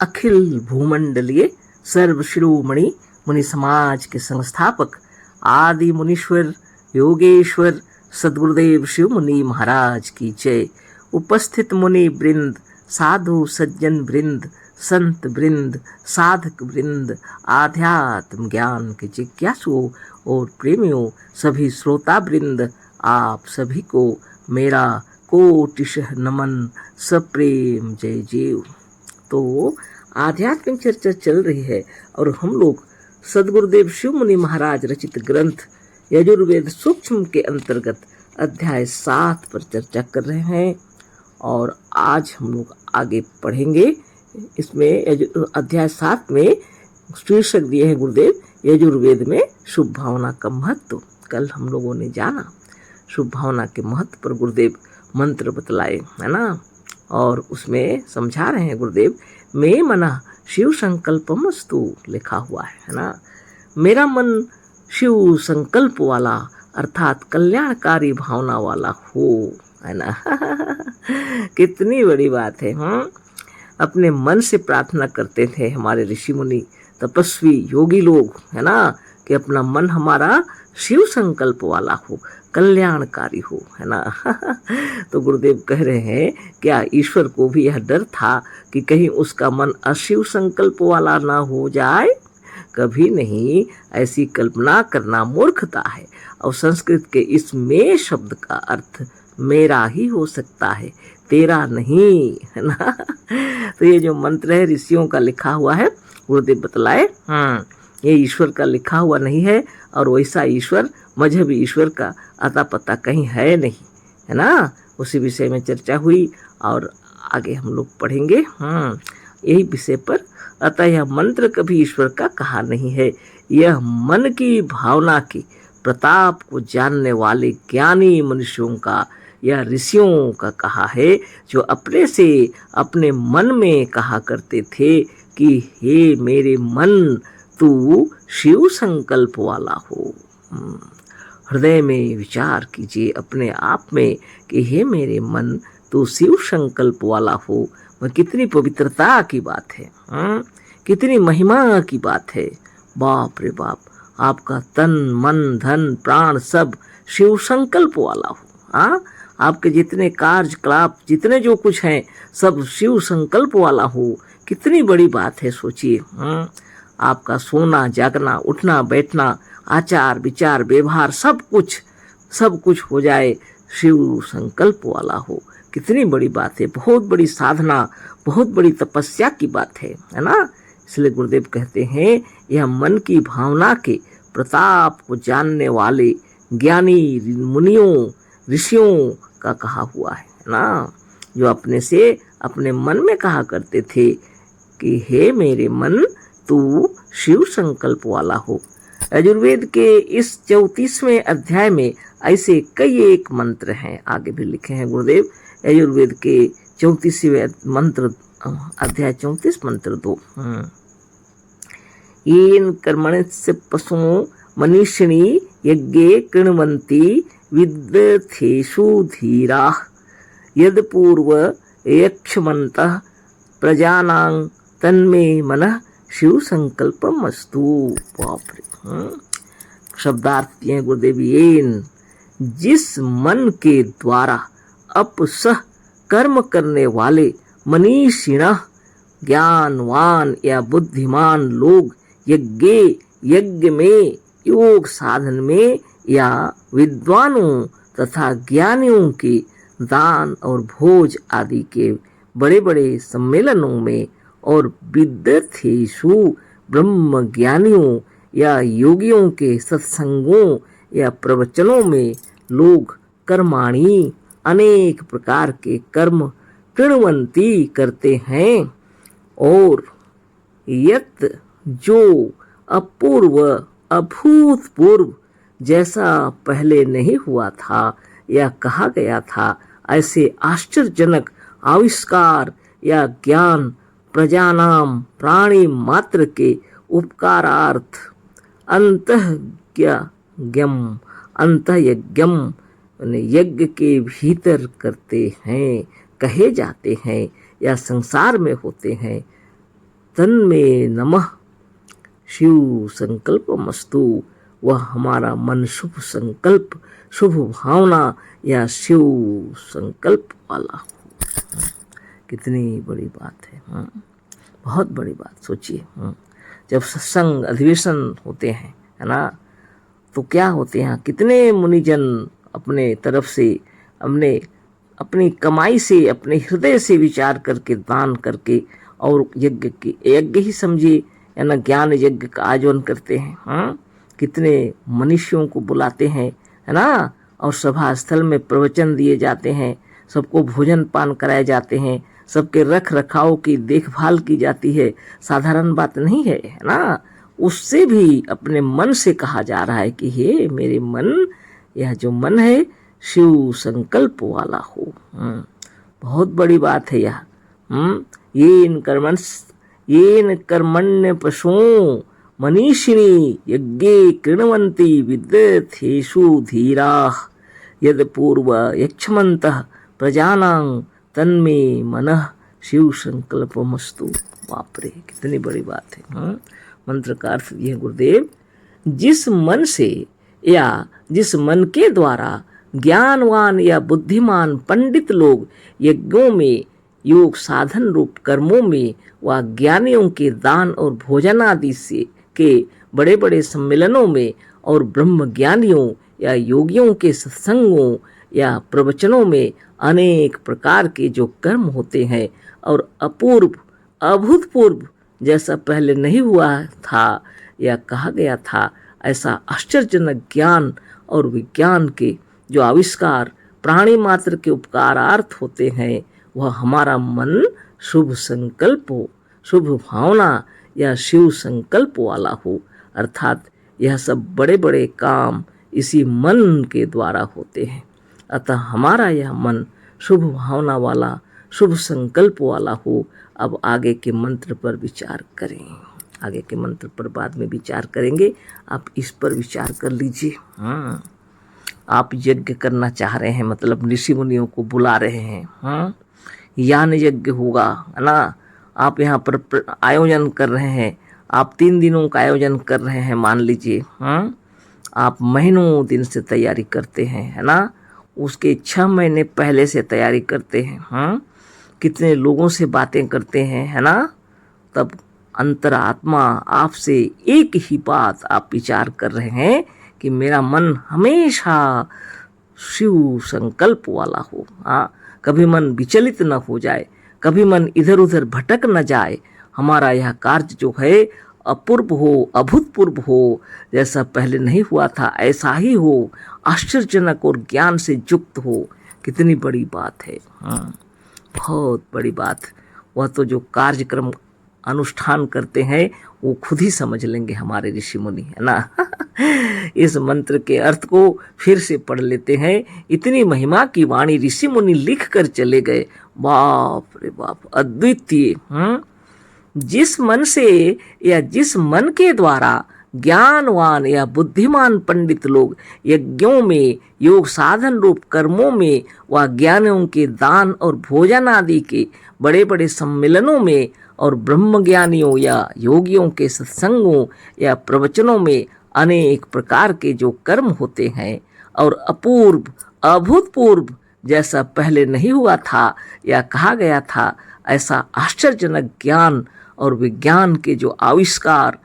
अखिल भूमंडलीय सर्व शिरोमणि मुनि समाज के संस्थापक आदि मुनीश्वर योगेश्वर सद्गुरुदेव शिव मुनि महाराज की जय। उपस्थित मुनि वृंद, साधु सज्जन वृंद, संत वृंद, साधक वृंद, आध्यात्म ज्ञान के जिज्ञासुओं और प्रेमियों, सभी श्रोता वृंद, आप सभी को मेरा कोटिशः नमन, सप्रेम जय जीव। तो आध्यात्मिक चर्चा चल रही है और हम लोग सद्गुरुदेव शिव मुनि महाराज रचित ग्रंथ यजुर्वेद सूक्ष्म के अंतर्गत अध्याय 7 पर चर्चा कर रहे हैं और आज हम लोग आगे पढ़ेंगे। इसमें अध्याय 7 में शीर्षक दिए हैं गुरुदेव यजुर्वेद में शुभ भावना का महत्व। कल हम लोगों ने जाना शुभ भावना के महत्व पर गुरुदेव मंत्र बतलाए, है ना, और उसमें समझा रहे हैं गुरुदेव, मैं मना शिव संकल्पमस्तु लिखा हुआ है ना। मेरा मन शिव संकल्प वाला अर्थात कल्याणकारी भावना वाला हो, है ना। कितनी बड़ी बात है। अपने मन से प्रार्थना करते थे हमारे ऋषि मुनि तपस्वी योगी लोग, है ना, कि अपना मन हमारा शिव संकल्प वाला हो, कल्याणकारी हो, है ना। तो गुरुदेव कह रहे हैं क्या ईश्वर को भी यह डर था कि कहीं उसका मन अशिव संकल्प वाला ना हो जाए? कभी नहीं, ऐसी कल्पना करना मूर्खता है। और संस्कृत के इस में शब्द का अर्थ मेरा ही हो सकता है, तेरा नहीं, है ना। तो ये जो मंत्र है ऋषियों का लिखा हुआ है, गुरुदेव बतलाए ये ईश्वर का लिखा हुआ नहीं है और वैसा ईश्वर मजहबी ईश्वर का अता पता कहीं है नहीं, है ना। उसी विषय में चर्चा हुई और आगे हम लोग पढ़ेंगे यही विषय पर। अतः यह मंत्र कभी ईश्वर का कहा नहीं है, यह मन की भावना की प्रताप को जानने वाले ज्ञानी मनुष्यों का या ऋषियों का कहा है, जो अपने से अपने मन में कहा करते थे कि हे मेरे मन तू शिव संकल्प वाला हो। हृदय में विचार कीजिए अपने आप में कि हे मेरे मन तू शिव संकल्प वाला हो। वह कितनी पवित्रता की बात है, कितनी महिमा की बात है। बाप रे बाप, आपका तन मन धन प्राण सब शिव संकल्प वाला हो। आपके जितने कार्यकलाप जितने जो कुछ हैं सब शिव संकल्प वाला हो। कितनी बड़ी बात है, सोचिए। आपका सोना जागना उठना बैठना आचार विचार व्यवहार सब कुछ हो जाए शिव संकल्प वाला हो। कितनी बड़ी बात है, बहुत बड़ी साधना, बहुत बड़ी तपस्या की बात है ना। इसलिए गुरुदेव कहते हैं यह मन की भावना के प्रताप को जानने वाले ज्ञानी मुनियों ऋषियों का कहा हुआ है ना, जो अपने से अपने मन में कहा करते थे कि हे मेरे मन तू शिव संकल्प वाला हो। यजुर्वेद के इस 34वें अध्याय में ऐसे कई एक मंत्र हैं, आगे भी लिखे हैं गुरुदेव। यजुर्वेद के 34वें मंत्र अध्याय 34 मंत्र 2 येन कर्मणस्य पशु मनीषिणी यज्ञे कृण्वन्ति विद्यथेषु धीरा यद पूर्व यक्षमन्तः प्रजानां तन्मे मनः शिव संकल्पमस्तु। बाप रे, शब्दार्थ ये गुरुदेव येन, जिस मन के द्वारा अपसह कर्म करने वाले मनीषिण ज्ञानवान या बुद्धिमान लोग यज्ञ में योग साधन में या विद्वानों तथा ज्ञानियों के दान और भोज आदि के बड़े बड़े सम्मेलनों में और विद्यथेषु ब्रह्म ज्ञानियों या योगियों के सत्संगों या प्रवचनों में लोग कर्माणि अनेक प्रकार के कर्म कृण्वन्ति करते हैं और यत जो अपूर्व अभूतपूर्व जैसा पहले नहीं हुआ था या कहा गया था, ऐसे आश्चर्यजनक आविष्कार या ज्ञान प्रजानाम प्राणी मात्र के उपकारार्थ अंतयज्ञम यज्ञ के भीतर करते हैं, कहे जाते हैं या संसार में होते हैं। तन्मे नमः शिव संकल्पमस्तु। वह हमारा मन शुभ संकल्प, शुभ भावना या शिव संकल्प वाला हो। कितनी बड़ी बात है, बहुत बड़ी बात। सोचिए, जब सत्संग अधिवेशन होते हैं, है ना, तो क्या होते हैं, कितने मुनिजन अपने तरफ से अपनी कमाई से, अपने हृदय से विचार करके, दान करके और यज्ञ ही समझिए, है ना, ज्ञान यज्ञ का आयोजन करते हैं। कितने मनुष्यों को बुलाते हैं, है ना, और सभा स्थल में प्रवचन दिए जाते हैं, सबको भोजन पान कराए जाते हैं, सबके रख रखाव की देखभाल की जाती है। साधारण बात नहीं है ना। उससे भी अपने मन से कहा जा रहा है कि हे मेरे मन, यह जो मन है शिव संकल्प वाला हो। बहुत बड़ी बात है यह। येन कर्मण्य पशु मनीषिणी यज्ञे कृण्वन्ति विद्यथेषु धीराः यद पूर्व यक्षमन्तः प्रजानां तन्मे मनः शिव संकल्पमस्तु। बाप रे, कितनी बड़ी बात है। मंत्र का अर्थ यह गुरुदेव, जिस मन से या जिस मन के द्वारा ज्ञानवान या बुद्धिमान पंडित लोग यज्ञों में, योग साधन रूप कर्मों में व ज्ञानियों के दान और भोजन आदि से के बड़े बड़े सम्मेलनों में और ब्रह्म ज्ञानियों या योगियों के सत्संगों या प्रवचनों में अनेक प्रकार के जो कर्म होते हैं और अपूर्व अभूतपूर्व जैसा पहले नहीं हुआ था या कहा गया था, ऐसा आश्चर्यजनक ज्ञान और विज्ञान के जो आविष्कार प्राणी मात्र के उपकारार्थ होते हैं, वह हमारा मन शुभ संकल्प हो, शुभ भावना या शिव संकल्प वाला हो। अर्थात यह सब बड़े बड़े काम इसी मन के द्वारा होते हैं। अतः हमारा यह मन शुभ भावना वाला, शुभ संकल्प वाला हो। अब आगे के मंत्र पर विचार करें। आगे के मंत्र पर बाद में विचार करेंगे, आप इस पर विचार कर लीजिए। आप यज्ञ करना चाह रहे हैं, मतलब ऋषि मुनियों को बुला रहे हैं, यान यज्ञ होगा, है ना। आप यहाँ पर आयोजन कर रहे हैं, आप 3 दिनों का आयोजन कर रहे हैं, मान लीजिए। आप महीनों दिन से तैयारी करते हैं, है ना। उसके 6 महीने पहले से तैयारी करते हैं। कितने लोगों से बातें करते हैं, है ना। तब अंतरात्मा आपसे एक ही बात आप विचार कर रहे हैं कि मेरा मन हमेशा शिव संकल्प वाला हो। कभी मन विचलित न हो जाए, कभी मन इधर उधर भटक न जाए। हमारा यह कार्य जो है अपूर्व हो, अभूतपूर्व हो, जैसा पहले नहीं हुआ था ऐसा ही हो, आश्चर्यजनक और ज्ञान से युक्त हो। कितनी बड़ी बात है, बहुत बड़ी बात। वह तो जो कार्यक्रम अनुष्ठान करते हैं वो खुद ही समझ लेंगे हमारे ऋषि मुनि, है ना। इस मंत्र के अर्थ को फिर से पढ़ लेते हैं। इतनी महिमा की वाणी ऋषि मुनि लिख कर चले गए। बाप रे बाप, अद्वितीय। जिस मन से या जिस मन के द्वारा ज्ञानवान या बुद्धिमान पंडित लोग यज्ञों में, योग साधन रूप कर्मों में व ज्ञानियों के दान और भोजन आदि के बड़े बड़े सम्मेलनों में और ब्रह्म ज्ञानियों या योगियों के सत्संगों या प्रवचनों में अनेक प्रकार के जो कर्म होते हैं और अपूर्व अभूतपूर्व जैसा पहले नहीं हुआ था या कहा गया था, ऐसा आश्चर्यजनक ज्ञान और विज्ञान के जो आविष्कार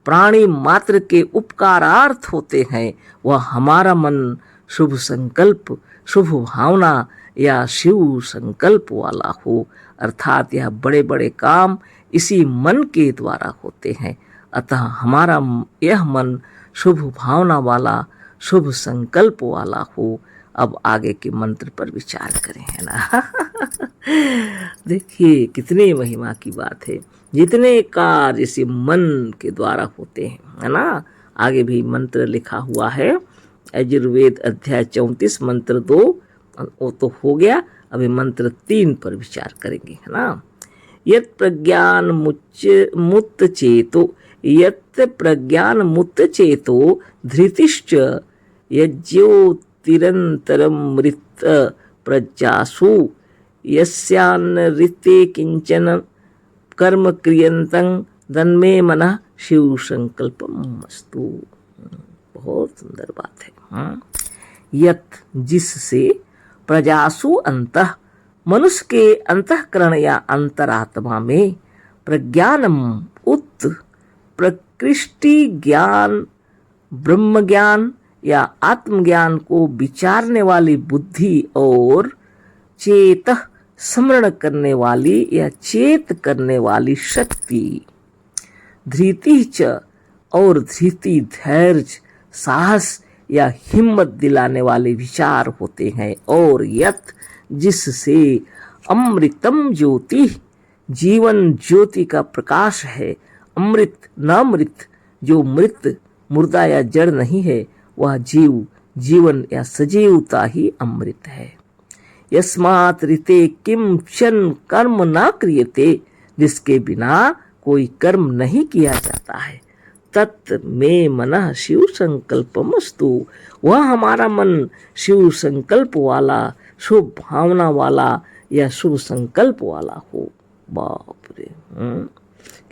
प्राणी मात्र के उपकारार्थ होते हैं, वह हमारा मन शुभ संकल्प, शुभ भावना या शिव संकल्प वाला हो। अर्थात यह बड़े बड़े काम इसी मन के द्वारा होते हैं। अतः हमारा यह मन शुभ भावना वाला, शुभ संकल्प वाला हो। अब आगे के मंत्र पर विचार करें, है ना। देखिए कितनी महिमा की बात है। जितने कार्य इसी मन के द्वारा होते हैं, है ना। आगे भी मंत्र लिखा हुआ है, यजुर्वेद अध्याय 34 मंत्र 2 वो तो हो गया। अभी मंत्र 3 पर विचार करेंगे, है ना। यत् प्रज्ञान मुक्त चेतो, यत् प्रज्ञान मुक्त चेतो धृतिश्च यज्योतिरन्तरं मृत प्रजासु यस्यान्न ऋते किंचन कर्म क्रियंतं तन्मे मनः शिव संकल्पमस्तु। बहुत सुंदर बात है। यत जिससे प्रजासु अंतः मनुष्य के अंतःकरण या अंतरात्मा में प्रज्ञानम उत प्रकृष्टि ज्ञान ब्रह्म ज्ञान या आत्मज्ञान को विचारने वाली बुद्धि और चेत स्मरण करने वाली या चेत करने वाली शक्ति, धृति च और धृति धैर्य साहस या हिम्मत दिलाने वाले विचार होते हैं। और यत जिससे अमृतम ज्योति जीवन ज्योति का प्रकाश है, अमृत न मृत जो मृत मुर्दा या जड़ नहीं है, वह जीव जीवन या सजीवता ही अमृत है। यस्मात् ऋते किम शन कर्म न क्रियते, जिसके बिना कोई कर्म नहीं किया जाता है। तत् में मनः शिव संकल्पमस्तु, वह हमारा मन शिव संकल्प वाला, शुभ भावना वाला या शुभ संकल्प वाला हो। बाप रे,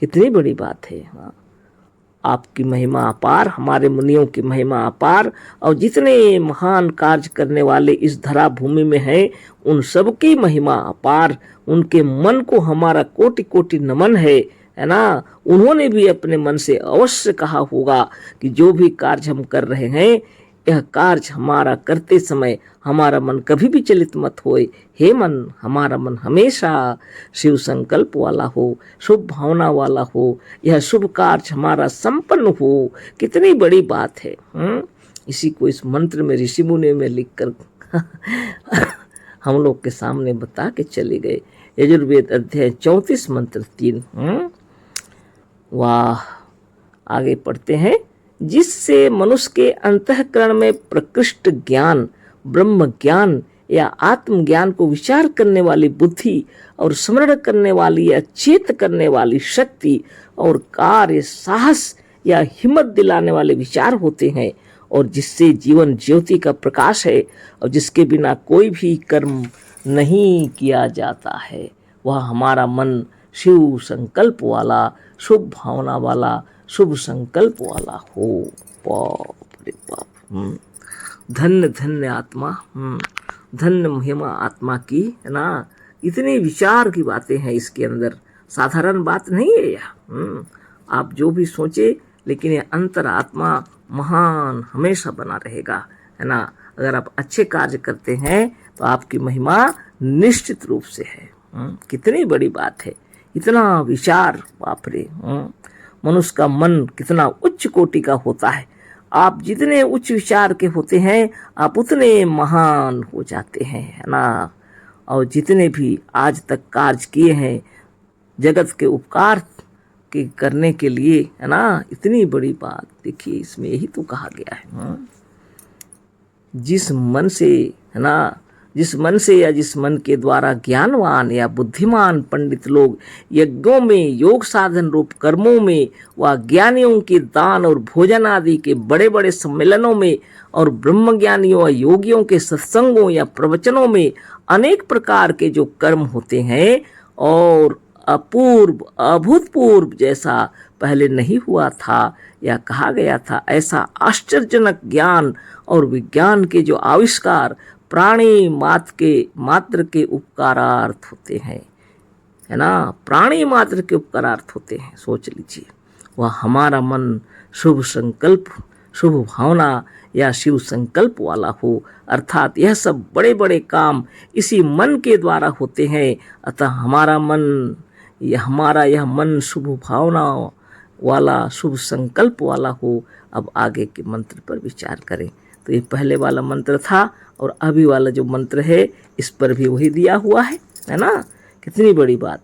कितनी बड़ी बात है। हाँ, आपकी महिमा अपार, हमारे मुनियों की महिमा अपार, और जितने महान कार्य करने वाले इस धरा भूमि में हैं, उन सबकी महिमा अपार। उनके मन को हमारा कोटि कोटि नमन है ना। उन्होंने भी अपने मन से अवश्य कहा होगा कि जो भी कार्य हम कर रहे हैं, यह कार्य हमारा करते समय हमारा मन कभी भी चलित मत होए। हे मन, हमारा मन हमेशा शिव संकल्प वाला हो, शुभ भावना वाला हो, यह शुभ कार्य हमारा संपन्न हो। कितनी बड़ी बात है। इसी को इस मंत्र में ऋषि मुनि में लिखकर हम लोग के सामने बता के चले गए। यजुर्वेद अध्याय 34 मंत्र 3। वाह, आगे पढ़ते हैं। जिससे मनुष्य के अंतःकरण में प्रकृष्ट ज्ञान, ब्रह्म ज्ञान या आत्मज्ञान को विचार करने वाली बुद्धि और स्मरण करने वाली या चेत करने वाली शक्ति और कार्य साहस या हिम्मत दिलाने वाले विचार होते हैं, और जिससे जीवन ज्योति का प्रकाश है और जिसके बिना कोई भी कर्म नहीं किया जाता है, वह हमारा मन शिव संकल्प वाला, शुभ भावना वाला, शुभ संकल्प वाला हो। बाप रे बाप, धन्य धन्य आत्मा, धन्य महिमा आत्मा की, है ना। इतने विचार की बातें हैं इसके अंदर, साधारण बात नहीं है यह। आप जो भी सोचे, लेकिन ये अंतर आत्मा महान हमेशा बना रहेगा, है ना। अगर आप अच्छे कार्य करते हैं तो आपकी महिमा निश्चित रूप से है। कितनी बड़ी बात है, इतना विचार, बाप रे। मनुष्य का मन कितना उच्च कोटि का होता है। आप जितने उच्च विचार के होते हैं, आप उतने महान हो जाते हैं, है ना। और जितने भी आज तक कार्य किए हैं जगत के उपकार के करने के लिए, है ना, इतनी बड़ी बात। देखिए, इसमें यही तो कहा गया है। जिस मन से, है ना, जिस मन से या जिस मन के द्वारा ज्ञानवान या बुद्धिमान पंडित लोग यज्ञों में, योग साधन रूप कर्मों में, व ज्ञानियों के दान और भोजन आदि के बड़े बड़े सम्मेलनों में, और ब्रह्मज्ञानियों व योगियों के सत्संगों या प्रवचनों में अनेक प्रकार के जो कर्म होते हैं, और अपूर्व अभूतपूर्व जैसा पहले नहीं हुआ था या कहा गया था, ऐसा आश्चर्यजनक ज्ञान और विज्ञान के जो आविष्कार प्राणी मात्र के उपकारार्थ होते हैं, है ना। प्राणी मात्र के उपकारार्थ होते हैं, सोच लीजिए। वह हमारा मन शुभ संकल्प, शुभ भावना या शिव संकल्प वाला हो, अर्थात यह सब बड़े बड़े काम इसी मन के द्वारा होते हैं। अतः हमारा यह मन शुभ भावना वाला, शुभ संकल्प वाला हो। अब आगे के मंत्र पर विचार करें। तो ये पहले वाला मंत्र था, और अभी वाला जो मंत्र है इस पर भी वही दिया हुआ है ना। कितनी बड़ी बात।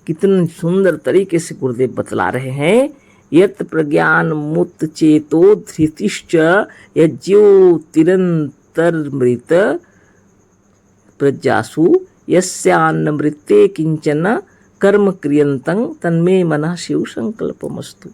कितने सुंदर तरीके से गुरुदेव बतला रहे हैं। यत प्रज्ञान मुक्त चेतो धृतिश्च यज्योतिरंतर्मृत प्रजासु यस्यान्न मृत्ते किंचन कर्म क्रियंतं तन्मे मनः शिव संकल्पमस्तु।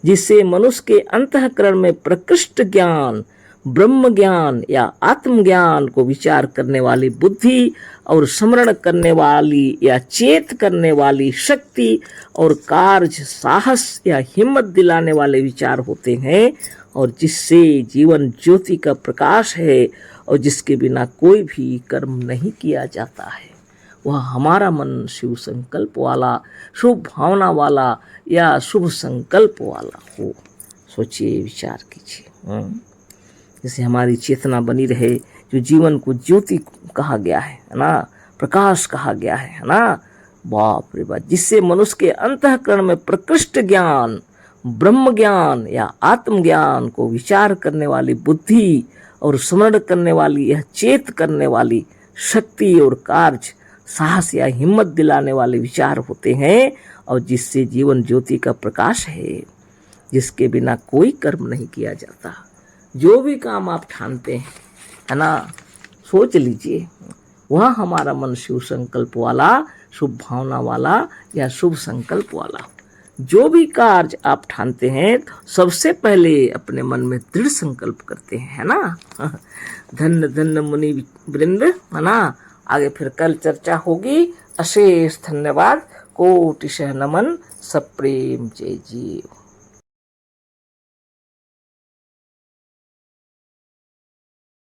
जिससे मनुष्य के अंतःकरण में प्रकृष्ट ज्ञान, ब्रह्म ज्ञान या आत्मज्ञान को विचार करने वाली बुद्धि और स्मरण करने वाली या चेत करने वाली शक्ति और कार्य साहस या हिम्मत दिलाने वाले विचार होते हैं, और जिससे जीवन ज्योति का प्रकाश है और जिसके बिना कोई भी कर्म नहीं किया जाता है। वह हमारा मन शिव संकल्प वाला, शुभ भावना वाला या शुभ संकल्प वाला हो। सोचिए, विचार कीजिए। जैसे हमारी चेतना बनी रहे, जो जीवन को ज्योति कहा गया है ना, प्रकाश कहा गया है ना, बाप रे बाप, जिससे मनुष्य के अंतःकरण में प्रकृष्ट ज्ञान, ब्रह्म ज्ञान या आत्मज्ञान को विचार करने वाली बुद्धि और स्मरण करने वाली यह चेत करने वाली शक्ति और कार्य साहस या हिम्मत दिलाने वाले विचार होते हैं, और जिससे जीवन ज्योति का प्रकाश है, जिसके बिना कोई कर्म नहीं किया जाता। जो भी काम आप ठानते हैं, है ना, सोच लीजिए, वह हमारा मन शिव संकल्प वाला, शुभ भावना वाला या शुभ संकल्प वाला हो। जो भी कार्य आप ठानते हैं, सबसे पहले अपने मन में दृढ़ संकल्प करते हैं, है ना। धन्य धन्य मुनि वृंद, है ना। आगे फिर कल चर्चा होगी। अशेष धन्यवाद, कोटिशः नमन, सप्रेम जय जीव।